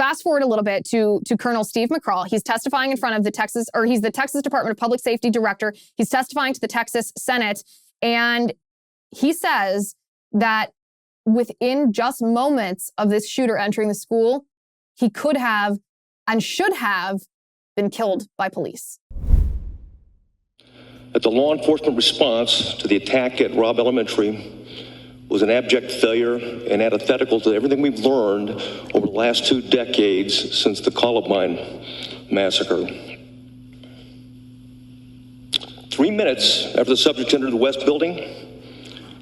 fast forward a little bit to Colonel Steve McCraw. He's testifying in front of he's the Texas Department of Public Safety director. He's testifying to the Texas Senate. And he says that within just moments of this shooter entering the school, he could have and should have been killed by police. That the law enforcement response to the attack at Robb Elementary was an abject failure and antithetical to everything we've learned over the last 2 decades since the Columbine massacre. 3 minutes after the subject entered the West Building,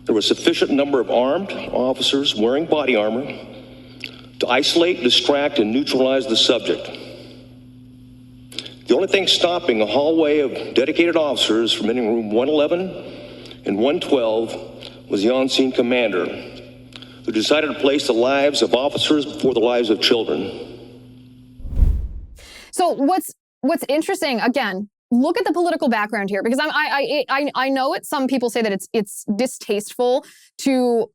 there was a sufficient number of armed officers wearing body armor to isolate, distract, and neutralize the subject. The only thing stopping a hallway of dedicated officers from entering room 111 and 112 was the on-scene commander, who decided to place the lives of officers before the lives of children. So what's interesting, again, look at the political background here, because I know some people say that it's distasteful to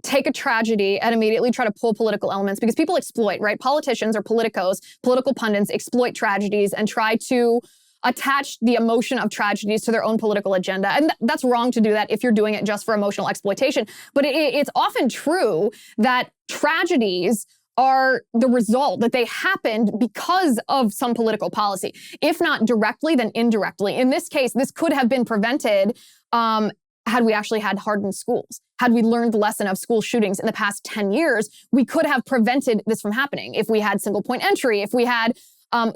take a tragedy and immediately try to pull political elements, because people exploit, right? Politicians or politicos, political pundits exploit tragedies and try to attach the emotion of tragedies to their own political agenda. And that's wrong to do that if you're doing it just for emotional exploitation. But it's often true that tragedies are the result, that they happened because of some political policy. If not directly, then indirectly. In this case, this could have been prevented had we actually had hardened schools. Had we learned the lesson of school shootings in the past 10 years, we could have prevented this from happening. If we had single point entry, if we had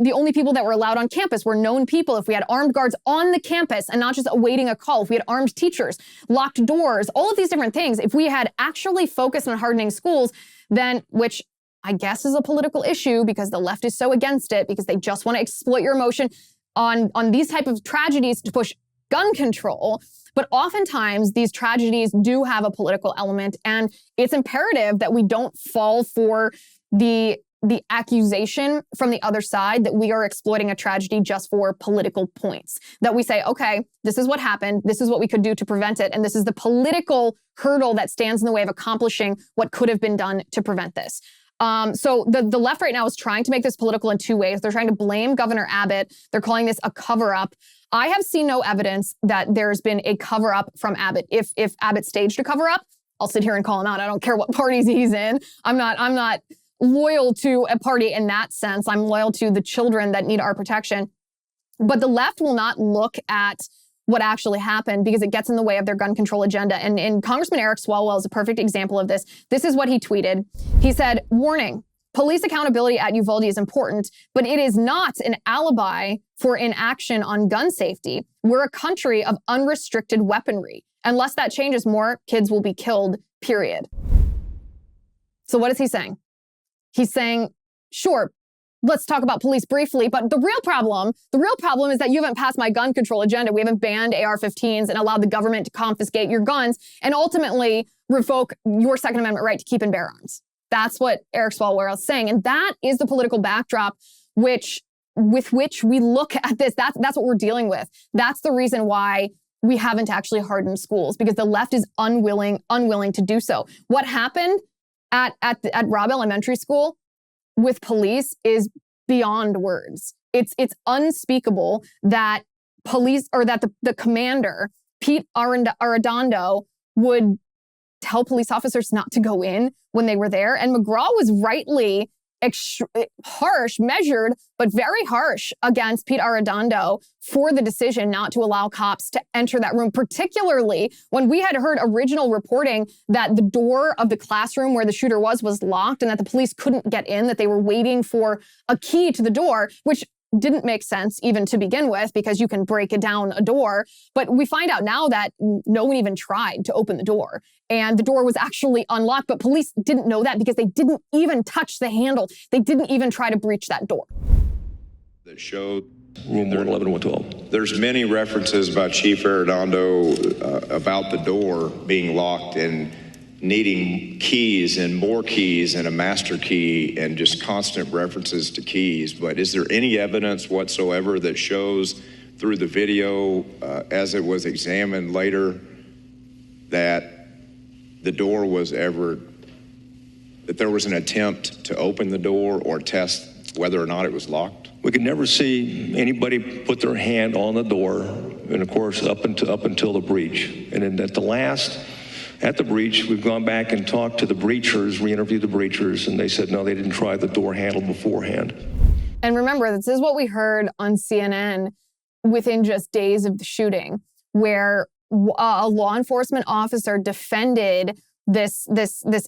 the only people that were allowed on campus were known people, if we had armed guards on the campus and not just awaiting a call, if we had armed teachers, locked doors, all of these different things, if we had actually focused on hardening schools, then, which I guess is a political issue because the left is so against it, because they just want to exploit your emotion on these type of tragedies to push gun control. But oftentimes these tragedies do have a political element, and it's imperative that we don't fall for the accusation from the other side that we are exploiting a tragedy just for political points. That we say, okay, this is what happened, this is what we could do to prevent it, and this is the political hurdle that stands in the way of accomplishing what could have been done to prevent this. So the left right now is trying to make this political in 2 ways. They're trying to blame Governor Abbott. They're calling this a cover-up. I have seen no evidence that there's been a cover-up from Abbott. If Abbott staged a cover-up, I'll sit here and call him out. I don't care what parties he's in. I'm not loyal to a party in that sense. I'm loyal to the children that need our protection. But the left will not look at what actually happened because it gets in the way of their gun control agenda. And Congressman Eric Swalwell is a perfect example of this. This is what he tweeted. He said, "Warning, police accountability at Uvalde is important, but it is not an alibi for inaction on gun safety. We're a country of unrestricted weaponry. Unless that changes, more kids will be killed, period." So what is he saying? He's saying, sure, let's talk about police briefly, but the real problem is that you haven't passed my gun control agenda. We haven't banned AR-15s and allowed the government to confiscate your guns and ultimately revoke your Second Amendment right to keep and bear arms. That's what Eric Swalwell is saying. And that is the political backdrop with which we look at this. That's what we're dealing with. That's the reason why we haven't actually hardened schools, because the left is unwilling to do so. What happened at Robb Elementary School with police is beyond words. It's unspeakable that police, or that the commander, Pete Arredondo, would tell police officers not to go in when they were there. And McGraw was rightly measured, but very harsh against Pete Arredondo for the decision not to allow cops to enter that room, particularly when we had heard original reporting that the door of the classroom where the shooter was locked and that the police couldn't get in, that they were waiting for a key to the door, which didn't make sense even to begin with, because you can break down a door. But we find out now that no one even tried to open the door, and the door was actually unlocked. But police didn't know that because they didn't even touch the handle. They didn't even try to breach that door. That showed Room 111, 112. There's many references about Chief Arredondo about the door being locked and needing keys and more keys and a master key and just constant references to keys. But is there any evidence whatsoever that shows through the video as it was examined later that the door was ever that there was an attempt to open the door or test whether or not it was locked? We could never see anybody put their hand on the door, and of course, up until the breach. And then at the breach, we've gone back and talked to the breachers, re-interviewed the breachers, and they said no, they didn't try the door handle beforehand. And remember, this is what we heard on CNN within just days of the shooting, where a law enforcement officer defended this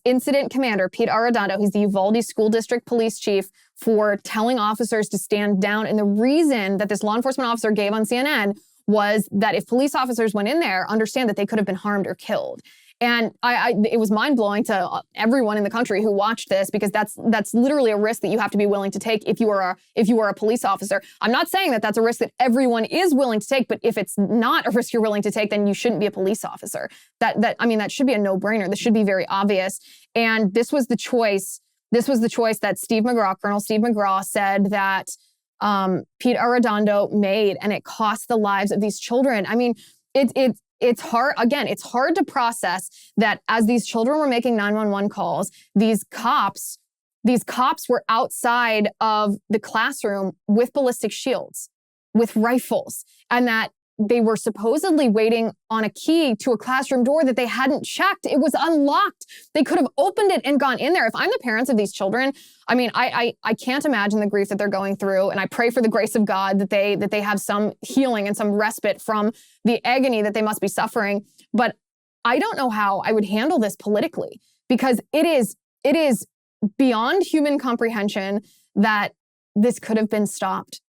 incident commander, Pete Arredondo. He's the Uvalde School District Police Chief, for telling officers to stand down. And the reason that this law enforcement officer gave on CNN was that if police officers went in there, understand that they could have been harmed or killed. And it was mind-blowing to everyone in the country who watched this, because that's literally a risk that you have to be willing to take if you are a police officer. I'm not saying that that's a risk that everyone is willing to take, but if it's not a risk you're willing to take, then you shouldn't be a police officer. That should be a no-brainer. This should be very obvious. And this was the choice. This was the choice that Colonel Steve McGraw said that Pete Arredondo made, and it cost the lives of these children. I mean, it's hard. Again, it's hard to process that as these children were making 911 calls, these cops were outside of the classroom with ballistic shields, with rifles, and that they were supposedly waiting on a key to a classroom door that they hadn't checked. It was unlocked. They could have opened it and gone in there. If I'm the parents of these children, I mean, I can't imagine the grief that they're going through. And I pray for the grace of God that they have some healing and some respite from the agony that they must be suffering. But I don't know how I would handle this politically, because it is beyond human comprehension that this could have been stopped.